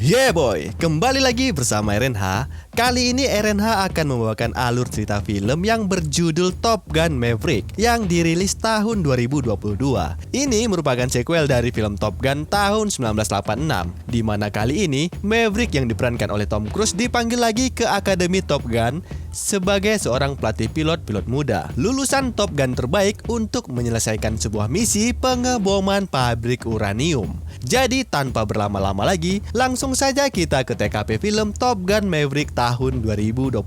Yeah boy, kembali lagi bersama RNH. Kali ini RNH akan membawakan alur cerita film yang berjudul Top Gun Maverick yang dirilis tahun 2022. Ini merupakan sequel dari film Top Gun tahun 1986, di mana kali ini Maverick yang diperankan oleh Tom Cruise dipanggil lagi ke Akademi Top Gun sebagai seorang pelatih pilot muda, lulusan Top Gun terbaik untuk menyelesaikan sebuah misi pengeboman pabrik uranium. Jadi tanpa berlama-lama lagi, langsung saja kita ke TKP film Top Gun Maverick tahun 2022.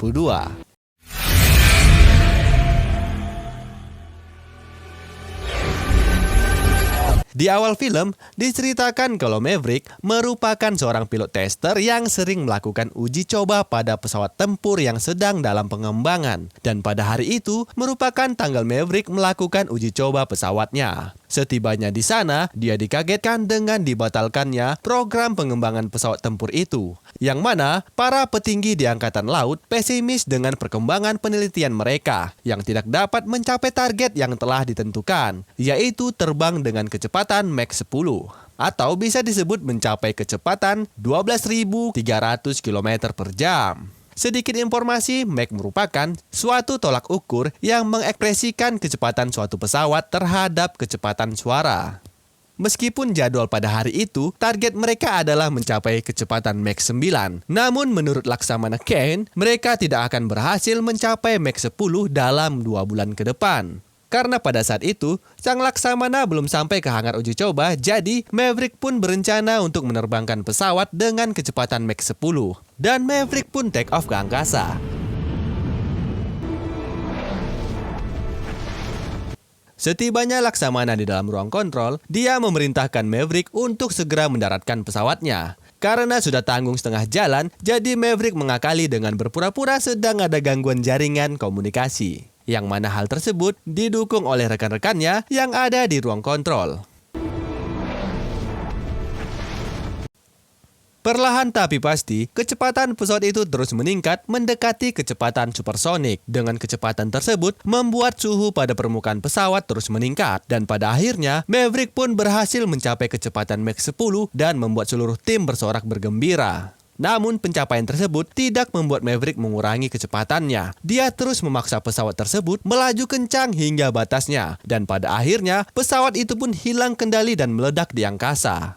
Di awal film, diceritakan kalau Maverick merupakan seorang pilot tester yang sering melakukan uji coba pada pesawat tempur yang sedang dalam pengembangan. Dan pada hari itu, merupakan tanggal Maverick melakukan uji coba pesawatnya. Setibanya di sana, dia dikagetkan dengan dibatalkannya program pengembangan pesawat tempur itu. Yang mana, para petinggi di Angkatan Laut pesimis dengan perkembangan penelitian mereka yang tidak dapat mencapai target yang telah ditentukan, yaitu terbang dengan kecepatan Mach 10. Atau bisa disebut mencapai kecepatan 12.300 km per jam. Sedikit informasi, Mach merupakan suatu tolak ukur yang mengekspresikan kecepatan suatu pesawat terhadap kecepatan suara. Meskipun jadwal pada hari itu, target mereka adalah mencapai kecepatan Mach 9. Namun menurut Laksamana Kane, mereka tidak akan berhasil mencapai Mach 10 dalam 2 bulan ke depan. Karena pada saat itu, sang Laksamana belum sampai ke hangar uji coba, jadi Maverick pun berencana untuk menerbangkan pesawat dengan kecepatan Mach 10. Dan Maverick pun take off ke angkasa. Setibanya Laksamana di dalam ruang kontrol, dia memerintahkan Maverick untuk segera mendaratkan pesawatnya. Karena sudah tanggung setengah jalan, jadi Maverick mengakali dengan berpura-pura sedang ada gangguan jaringan komunikasi. Yang mana hal tersebut didukung oleh rekan-rekannya yang ada di ruang kontrol. Perlahan tapi pasti, kecepatan pesawat itu terus meningkat mendekati kecepatan supersonik. Dengan kecepatan tersebut, membuat suhu pada permukaan pesawat terus meningkat. Dan pada akhirnya, Maverick pun berhasil mencapai kecepatan Mach 10 dan membuat seluruh tim bersorak bergembira. Namun pencapaian tersebut tidak membuat Maverick mengurangi kecepatannya. Dia terus memaksa pesawat tersebut melaju kencang hingga batasnya. Dan pada akhirnya, pesawat itu pun hilang kendali dan meledak di angkasa.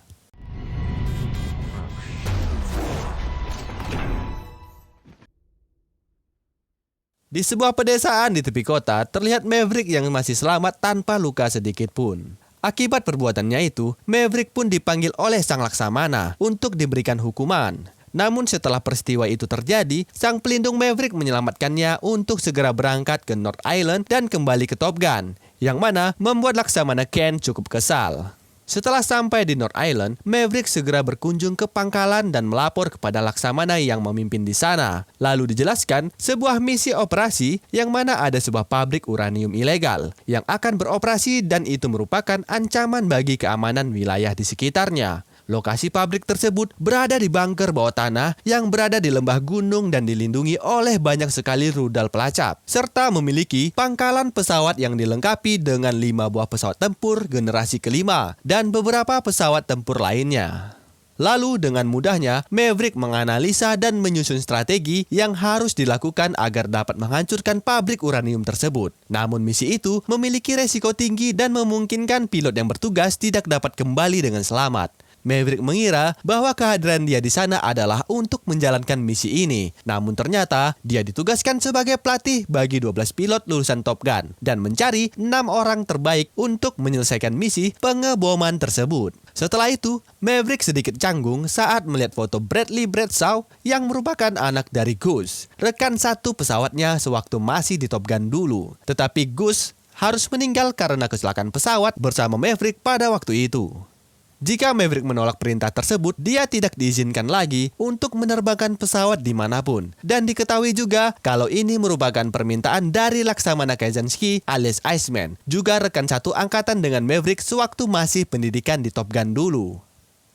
Di sebuah pedesaan di tepi kota, terlihat Maverick yang masih selamat tanpa luka sedikit pun. Akibat perbuatannya itu, Maverick pun dipanggil oleh sang Laksamana untuk diberikan hukuman. Namun setelah peristiwa itu terjadi, sang pelindung Maverick menyelamatkannya untuk segera berangkat ke North Island dan kembali ke Top Gun, yang mana membuat Laksamana Kane cukup kesal. Setelah sampai di North Island, Maverick segera berkunjung ke pangkalan dan melapor kepada Laksamana yang memimpin di sana. Lalu dijelaskan sebuah misi operasi yang mana ada sebuah pabrik uranium ilegal yang akan beroperasi dan itu merupakan ancaman bagi keamanan wilayah di sekitarnya. Lokasi pabrik tersebut berada di bunker bawah tanah yang berada di lembah gunung dan dilindungi oleh banyak sekali rudal pelacak, serta memiliki pangkalan pesawat yang dilengkapi dengan 5 buah pesawat tempur generasi kelima dan beberapa pesawat tempur lainnya. Lalu dengan mudahnya, Maverick menganalisa dan menyusun strategi yang harus dilakukan agar dapat menghancurkan pabrik uranium tersebut. Namun misi itu memiliki resiko tinggi dan memungkinkan pilot yang bertugas tidak dapat kembali dengan selamat. Maverick mengira bahwa kehadiran dia di sana adalah untuk menjalankan misi ini. Namun ternyata dia ditugaskan sebagai pelatih bagi 12 pilot lulusan Top Gun dan mencari 6 orang terbaik untuk menyelesaikan misi pengeboman tersebut. Setelah itu, Maverick sedikit canggung saat melihat foto Bradley Bradshaw yang merupakan anak dari Gus, rekan satu pesawatnya sewaktu masih di Top Gun dulu. Tetapi Gus harus meninggal karena kecelakaan pesawat bersama Maverick pada waktu itu. Jika Maverick menolak perintah tersebut, dia tidak diizinkan lagi untuk menerbangkan pesawat dimanapun. Dan diketahui juga kalau ini merupakan permintaan dari Laksamana Kaczynski alias Iceman, juga rekan satu angkatan dengan Maverick sewaktu masih pendidikan di Top Gun dulu.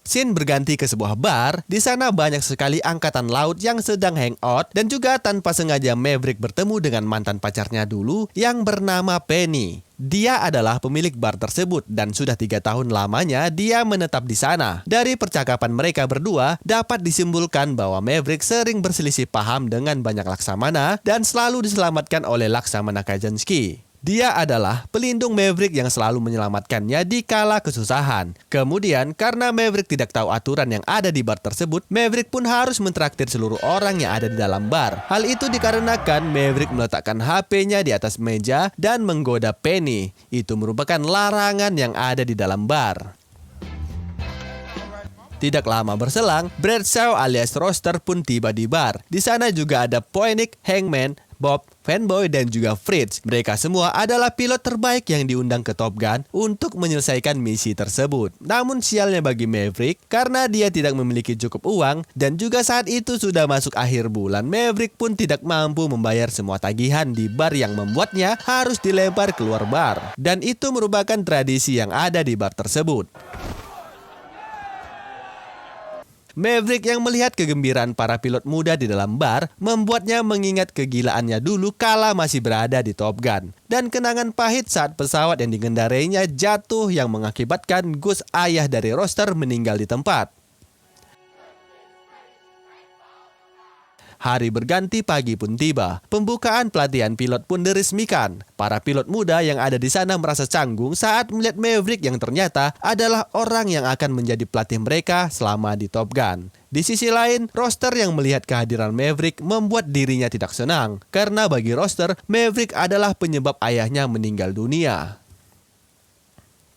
Scene berganti ke sebuah bar. Di sana banyak sekali angkatan laut yang sedang hangout dan juga tanpa sengaja Maverick bertemu dengan mantan pacarnya dulu yang bernama Penny. Dia adalah pemilik bar tersebut dan sudah 3 tahun lamanya dia menetap di sana. Dari percakapan mereka berdua dapat disimpulkan bahwa Maverick sering berselisih paham dengan banyak Laksamana dan selalu diselamatkan oleh Laksamana Kazansky. Dia adalah pelindung Maverick yang selalu menyelamatkannya di kala kesusahan. Kemudian, karena Maverick tidak tahu aturan yang ada di bar tersebut, Maverick pun harus mentraktir seluruh orang yang ada di dalam bar. Hal itu dikarenakan Maverick meletakkan HP-nya di atas meja dan menggoda Penny. Itu merupakan larangan yang ada di dalam bar. Tidak lama berselang, Bradshaw alias Roster pun tiba di bar. Di sana juga ada Poinick, Hangman, Bob, Fanboy, dan juga Fritz. Mereka semua adalah pilot terbaik yang diundang ke Top Gun untuk menyelesaikan misi tersebut. Namun sialnya bagi Maverick, karena dia tidak memiliki cukup uang dan juga saat itu sudah masuk akhir bulan, Maverick pun tidak mampu membayar semua tagihan di bar yang membuatnya harus dilempar keluar bar. Dan itu merupakan tradisi yang ada di bar tersebut. Maverick yang melihat kegembiraan para pilot muda di dalam bar membuatnya mengingat kegilaannya dulu kala masih berada di Top Gun. Dan kenangan pahit saat pesawat yang dikendarainya jatuh yang mengakibatkan Gus, ayah dari Roster, meninggal di tempat. Hari berganti, pagi pun tiba. Pembukaan pelatihan pilot pun diresmikan. Para pilot muda yang ada di sana merasa canggung saat melihat Maverick yang ternyata adalah orang yang akan menjadi pelatih mereka selama di Top Gun. Di sisi lain, Roster yang melihat kehadiran Maverick membuat dirinya tidak senang. Karena bagi Roster, Maverick adalah penyebab ayahnya meninggal dunia.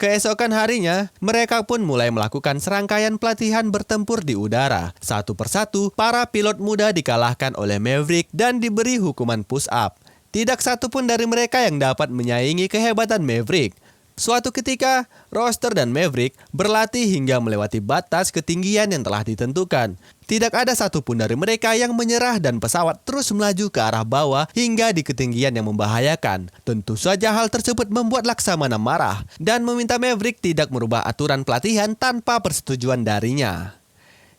Keesokan harinya, mereka pun mulai melakukan serangkaian pelatihan bertempur di udara. Satu persatu, para pilot muda dikalahkan oleh Maverick dan diberi hukuman push-up. Tidak satu pun dari mereka yang dapat menyaingi kehebatan Maverick. Suatu ketika, Roster dan Maverick berlatih hingga melewati batas ketinggian yang telah ditentukan. Tidak ada satupun dari mereka yang menyerah dan pesawat terus melaju ke arah bawah hingga di ketinggian yang membahayakan. Tentu saja hal tersebut membuat Laksamana marah dan meminta Maverick tidak merubah aturan pelatihan tanpa persetujuan darinya.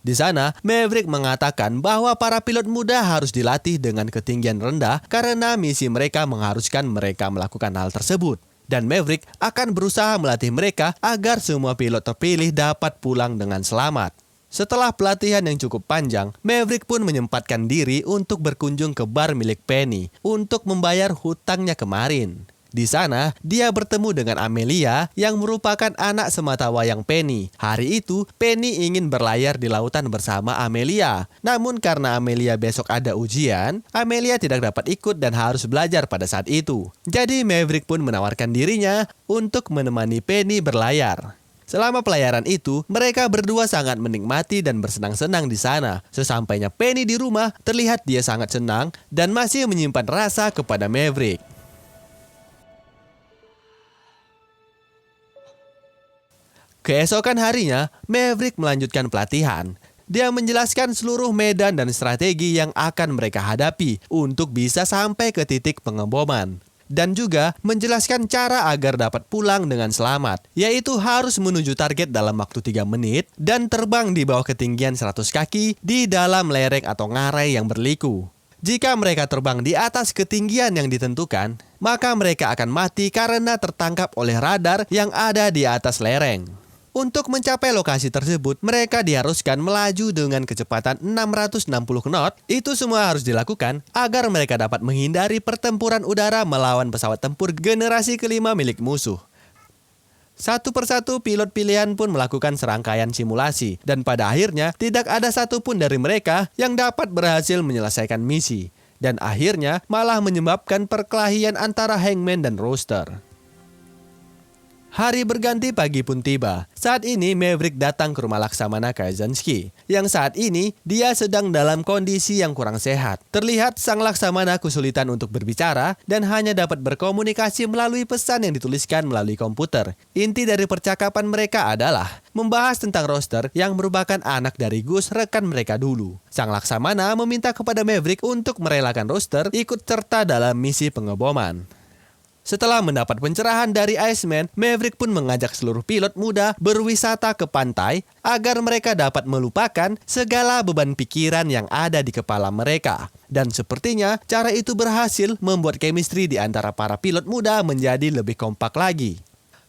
Di sana, Maverick mengatakan bahwa para pilot muda harus dilatih dengan ketinggian rendah karena misi mereka mengharuskan mereka melakukan hal tersebut. Dan Maverick akan berusaha melatih mereka agar semua pilot terpilih dapat pulang dengan selamat. Setelah pelatihan yang cukup panjang, Maverick pun menyempatkan diri untuk berkunjung ke bar milik Penny untuk membayar hutangnya kemarin. Di sana, dia bertemu dengan Amelia yang merupakan anak sematawayang Penny. Hari itu, Penny ingin berlayar di lautan bersama Amelia. Namun karena Amelia besok ada ujian, Amelia tidak dapat ikut dan harus belajar pada saat itu. Jadi Maverick pun menawarkan dirinya untuk menemani Penny berlayar. Selama pelayaran itu, mereka berdua sangat menikmati dan bersenang-senang di sana. Sesampainya Penny di rumah, terlihat dia sangat senang dan masih menyimpan rasa kepada Maverick. Keesokan harinya, Maverick melanjutkan pelatihan. Dia menjelaskan seluruh medan dan strategi yang akan mereka hadapi untuk bisa sampai ke titik pengeboman. Dan juga menjelaskan cara agar dapat pulang dengan selamat, yaitu harus menuju target dalam waktu 3 menit dan terbang di bawah ketinggian 100 kaki di dalam lereng atau ngarai yang berliku. Jika mereka terbang di atas ketinggian yang ditentukan, maka mereka akan mati karena tertangkap oleh radar yang ada di atas lereng. Untuk mencapai lokasi tersebut, mereka diharuskan melaju dengan kecepatan 660 knot. Itu semua harus dilakukan agar mereka dapat menghindari pertempuran udara melawan pesawat tempur generasi kelima milik musuh. Satu persatu pilot pilihan pun melakukan serangkaian simulasi, dan pada akhirnya tidak ada satupun dari mereka yang dapat berhasil menyelesaikan misi. Dan akhirnya malah menyebabkan perkelahian antara Hangman dan Roster. Hari berganti, pagi pun tiba. Saat ini Maverick datang ke rumah Laksamana Kazansky, yang saat ini dia sedang dalam kondisi yang kurang sehat. Terlihat sang Laksamana kesulitan untuk berbicara dan hanya dapat berkomunikasi melalui pesan yang dituliskan melalui komputer. Inti dari percakapan mereka adalah membahas tentang Roster yang merupakan anak dari Gus, rekan mereka dulu. Sang Laksamana meminta kepada Maverick untuk merelakan Roster ikut serta dalam misi pengeboman. Setelah mendapat pencerahan dari Iceman, Maverick pun mengajak seluruh pilot muda berwisata ke pantai agar mereka dapat melupakan segala beban pikiran yang ada di kepala mereka. Dan sepertinya cara itu berhasil membuat chemistry di antara para pilot muda menjadi lebih kompak lagi.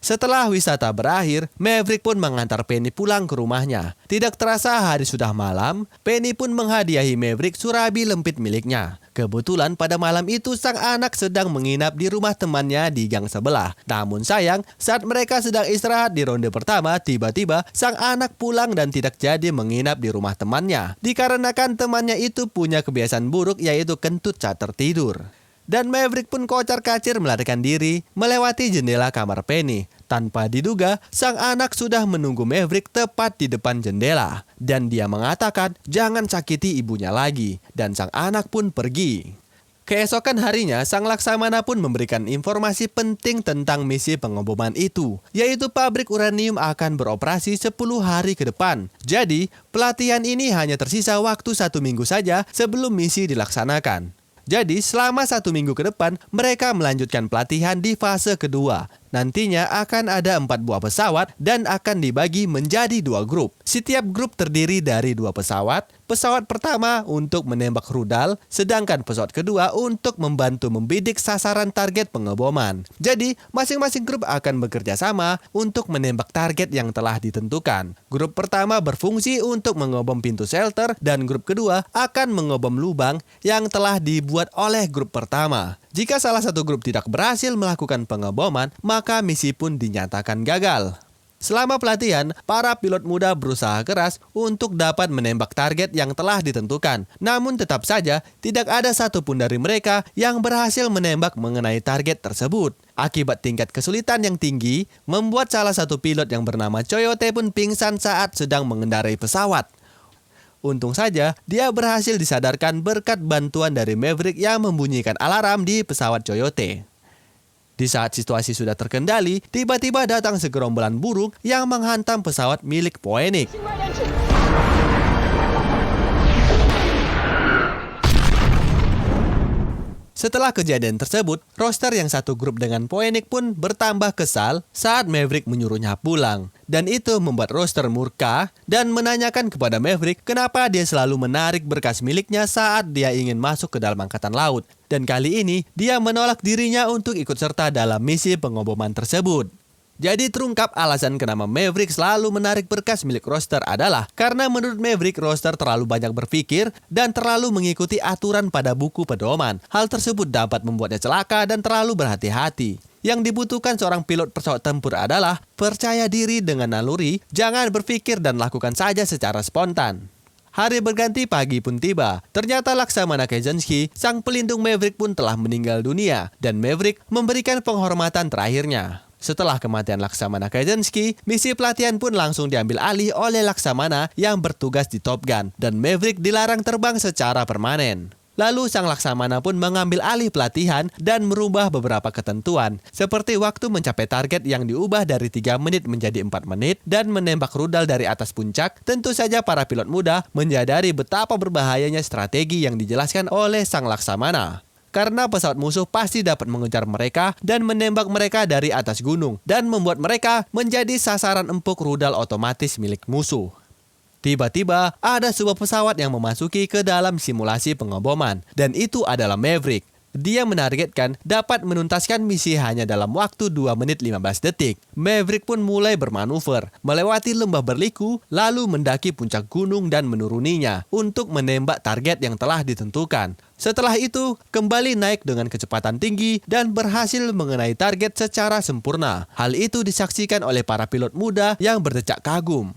Setelah wisata berakhir, Maverick pun mengantar Penny pulang ke rumahnya. Tidak terasa hari sudah malam, Penny pun menghadiahi Maverick surabi lempit miliknya. Kebetulan pada malam itu sang anak sedang menginap di rumah temannya di gang sebelah. Namun sayang, saat mereka sedang istirahat di ronde pertama, tiba-tiba sang anak pulang dan tidak jadi menginap di rumah temannya. Dikarenakan temannya itu punya kebiasaan buruk yaitu kentut saat tertidur. Dan Maverick pun kocar-kacir melarikan diri melewati jendela kamar Penny. Tanpa diduga, sang anak sudah menunggu Maverick tepat di depan jendela. Dan dia mengatakan jangan sakiti ibunya lagi. Dan sang anak pun pergi. Keesokan harinya, sang Laksamana pun memberikan informasi penting tentang misi pengeboman itu, yaitu pabrik uranium akan beroperasi 10 hari ke depan. Jadi, pelatihan ini hanya tersisa waktu 1 minggu saja sebelum misi dilaksanakan. Jadi selama 1 minggu ke depan mereka melanjutkan pelatihan di fase kedua. Nantinya akan ada 4 buah pesawat dan akan dibagi menjadi 2 grup. Setiap grup terdiri dari 2 pesawat. Pesawat pertama untuk menembak rudal, sedangkan pesawat kedua untuk membantu membidik sasaran target pengeboman. Jadi masing-masing grup akan bekerja sama untuk menembak target yang telah ditentukan. Grup pertama berfungsi untuk mengebom pintu shelter dan grup kedua akan mengebom lubang yang telah dibuat oleh grup pertama. Jika salah satu grup tidak berhasil melakukan pengeboman, maka misi pun dinyatakan gagal. Selama pelatihan, para pilot muda berusaha keras untuk dapat menembak target yang telah ditentukan. Namun tetap saja, tidak ada satupun dari mereka yang berhasil menembak mengenai target tersebut. Akibat tingkat kesulitan yang tinggi, membuat salah satu pilot yang bernama Coyote pun pingsan saat sedang mengendarai pesawat. Untung saja, dia berhasil disadarkan berkat bantuan dari Maverick yang membunyikan alarm di pesawat Coyote. Di saat situasi sudah terkendali, tiba-tiba datang segerombolan burung yang menghantam pesawat milik Poenik. Setelah kejadian tersebut, roster yang satu grup dengan Poenik pun bertambah kesal saat Maverick menyuruhnya pulang. Dan itu membuat roster murka dan menanyakan kepada Maverick kenapa dia selalu menarik berkas miliknya saat dia ingin masuk ke dalam angkatan laut. Dan kali ini, dia menolak dirinya untuk ikut serta dalam misi pengeboman tersebut. Jadi terungkap alasan kenapa Maverick selalu menarik berkas milik roster adalah karena menurut Maverick roster terlalu banyak berpikir dan terlalu mengikuti aturan pada buku pedoman. Hal tersebut dapat membuatnya celaka dan terlalu berhati-hati. Yang dibutuhkan seorang pilot pesawat tempur adalah percaya diri dengan naluri, jangan berpikir dan lakukan saja secara spontan. Hari berganti, pagi pun tiba. Ternyata Laksamana Kaczynski, sang pelindung Maverick pun telah meninggal dunia dan Maverick memberikan penghormatan terakhirnya. Setelah kematian Laksamana Kaczynski, misi pelatihan pun langsung diambil alih oleh Laksamana yang bertugas di Top Gun dan Maverick dilarang terbang secara permanen. Lalu sang Laksamana pun mengambil alih pelatihan dan merubah beberapa ketentuan, seperti waktu mencapai target yang diubah dari 3 menit menjadi 4 menit dan menembak rudal dari atas puncak. Tentu saja para pilot muda menyadari betapa berbahayanya strategi yang dijelaskan oleh sang Laksamana. Karena pesawat musuh pasti dapat mengejar mereka dan menembak mereka dari atas gunung dan membuat mereka menjadi sasaran empuk rudal otomatis milik musuh. Tiba-tiba ada sebuah pesawat yang memasuki ke dalam simulasi pengeboman dan itu adalah Maverick. Dia menargetkan dapat menuntaskan misi hanya dalam waktu 2 menit 15 detik. Maverick pun mulai bermanuver, melewati lembah berliku, lalu mendaki puncak gunung dan menuruninya untuk menembak target yang telah ditentukan. Setelah itu, kembali naik dengan kecepatan tinggi dan berhasil mengenai target secara sempurna. Hal itu disaksikan oleh para pilot muda yang berdecak kagum.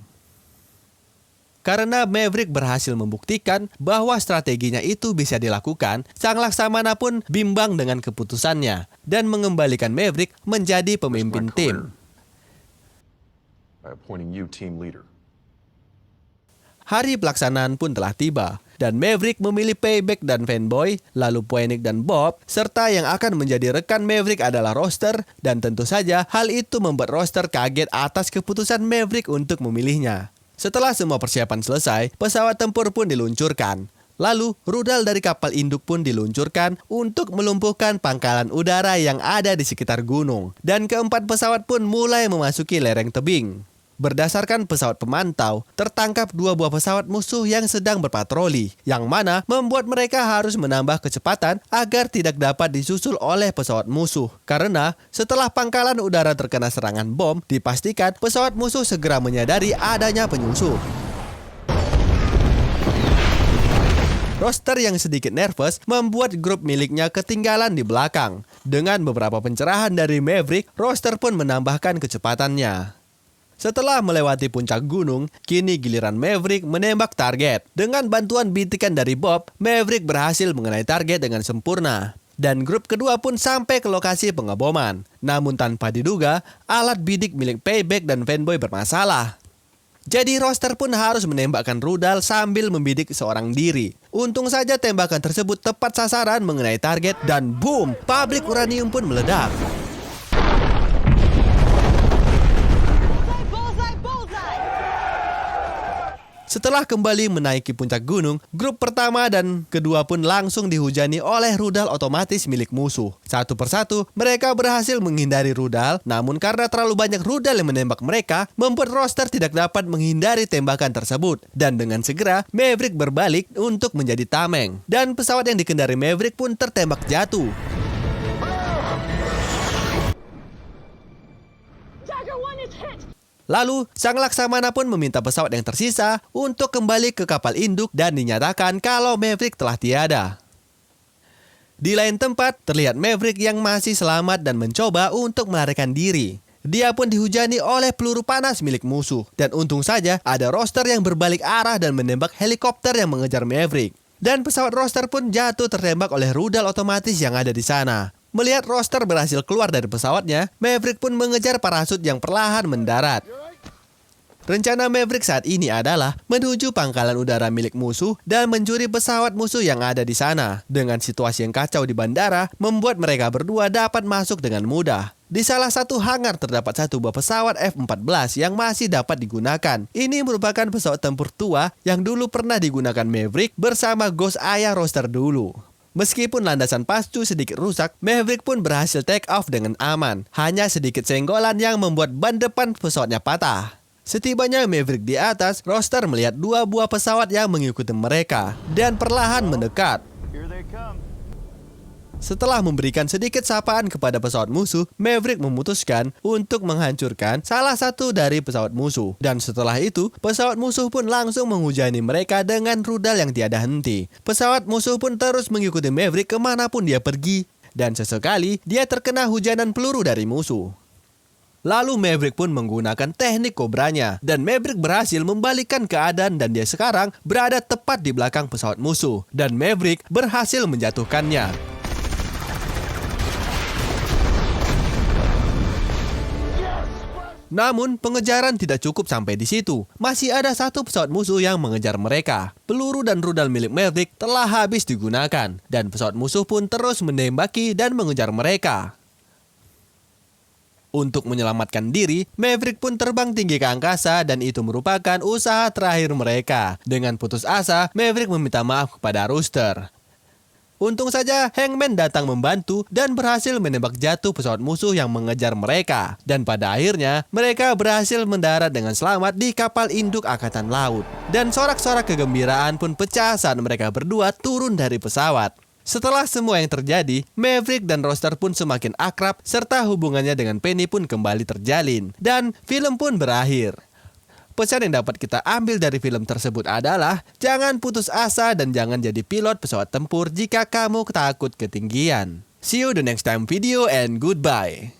Karena Maverick berhasil membuktikan bahwa strateginya itu bisa dilakukan, sang Laksamana pun bimbang dengan keputusannya dan mengembalikan Maverick menjadi pemimpin tim. Hari pelaksanaan pun telah tiba dan Maverick memilih Payback dan Fanboy, lalu Poenik dan Bob, serta yang akan menjadi rekan Maverick adalah roster, dan tentu saja hal itu membuat roster kaget atas keputusan Maverick untuk memilihnya. Setelah semua persiapan selesai, pesawat tempur pun diluncurkan. Lalu, rudal dari kapal induk pun diluncurkan untuk melumpuhkan pangkalan udara yang ada di sekitar gunung. Dan keempat pesawat pun mulai memasuki lereng tebing. Berdasarkan pesawat pemantau, tertangkap 2 buah pesawat musuh yang sedang berpatroli, yang mana membuat mereka harus menambah kecepatan agar tidak dapat disusul oleh pesawat musuh. Karena setelah pangkalan udara terkena serangan bom, dipastikan pesawat musuh segera menyadari adanya penyusup. Roster yang sedikit nervous membuat grup miliknya ketinggalan di belakang. Dengan beberapa pencerahan dari Maverick, Roster pun menambahkan kecepatannya. Setelah melewati puncak gunung, kini giliran Maverick menembak target. Dengan bantuan bitikan dari Bob, Maverick berhasil mengenai target dengan sempurna. Dan grup kedua pun sampai ke lokasi pengeboman. Namun tanpa diduga, alat bidik milik Payback dan Fanboy bermasalah. Jadi Roster pun harus menembakkan rudal sambil membidik seorang diri. Untung saja tembakan tersebut tepat sasaran mengenai target dan boom, pabrik uranium pun meledak. Setelah kembali menaiki puncak gunung, grup pertama dan kedua pun langsung dihujani oleh rudal otomatis milik musuh. Satu persatu, mereka berhasil menghindari rudal, namun karena terlalu banyak rudal yang menembak mereka, membuat Roster tidak dapat menghindari tembakan tersebut. Dan dengan segera, Maverick berbalik untuk menjadi tameng. Dan pesawat yang dikendari Maverick pun tertembak jatuh. Lalu, sang Laksamana pun meminta pesawat yang tersisa untuk kembali ke kapal induk dan dinyatakan kalau Maverick telah tiada. Di lain tempat, terlihat Maverick yang masih selamat dan mencoba untuk melarikan diri. Dia pun dihujani oleh peluru panas milik musuh. Dan untung saja ada Roster yang berbalik arah dan menembak helikopter yang mengejar Maverick. Dan pesawat Roster pun jatuh tertembak oleh rudal otomatis yang ada di sana. Melihat Roster berhasil keluar dari pesawatnya, Maverick pun mengejar parasut yang perlahan mendarat. Rencana Maverick saat ini adalah menuju pangkalan udara milik musuh dan mencuri pesawat musuh yang ada di sana. Dengan situasi yang kacau di bandara, membuat mereka berdua dapat masuk dengan mudah. Di salah satu hangar terdapat satu buah pesawat F-14 yang masih dapat digunakan. Ini merupakan pesawat tempur tua yang dulu pernah digunakan Maverick bersama Ghost ayah Roster dulu. Meskipun landasan pacu sedikit rusak, Maverick pun berhasil take off dengan aman. Hanya sedikit senggolan yang membuat ban depan pesawatnya patah. Setibanya Maverick di atas, Roster melihat 2 buah pesawat yang mengikuti mereka dan perlahan mendekat. Setelah memberikan sedikit sapaan kepada pesawat musuh, Maverick memutuskan untuk menghancurkan salah satu dari pesawat musuh. Dan setelah itu, pesawat musuh pun langsung menghujani mereka dengan rudal yang tiada henti. Pesawat musuh pun terus mengikuti Maverick kemanapun dia pergi. Dan sesekali, dia terkena hujanan peluru dari musuh. Lalu Maverick pun menggunakan teknik kobranya. Dan Maverick berhasil membalikkan keadaan dan dia sekarang berada tepat di belakang pesawat musuh. Dan Maverick berhasil menjatuhkannya. Namun, pengejaran tidak cukup sampai di situ. Masih ada satu pesawat musuh yang mengejar mereka. Peluru dan rudal milik Maverick telah habis digunakan. Dan pesawat musuh pun terus menembaki dan mengejar mereka. Untuk menyelamatkan diri, Maverick pun terbang tinggi ke angkasa dan itu merupakan usaha terakhir mereka. Dengan putus asa, Maverick meminta maaf kepada Roster. Untung saja Hangman datang membantu dan berhasil menembak jatuh pesawat musuh yang mengejar mereka. Dan pada akhirnya, mereka berhasil mendarat dengan selamat di kapal induk Angkatan Laut. Dan sorak-sorak kegembiraan pun pecah saat mereka berdua turun dari pesawat. Setelah semua yang terjadi, Maverick dan Roster pun semakin akrab serta hubungannya dengan Penny pun kembali terjalin. Dan film pun berakhir. Pesan yang dapat kita ambil dari film tersebut adalah jangan putus asa dan jangan jadi pilot pesawat tempur jika kamu takut ketinggian. See you the next time video and goodbye.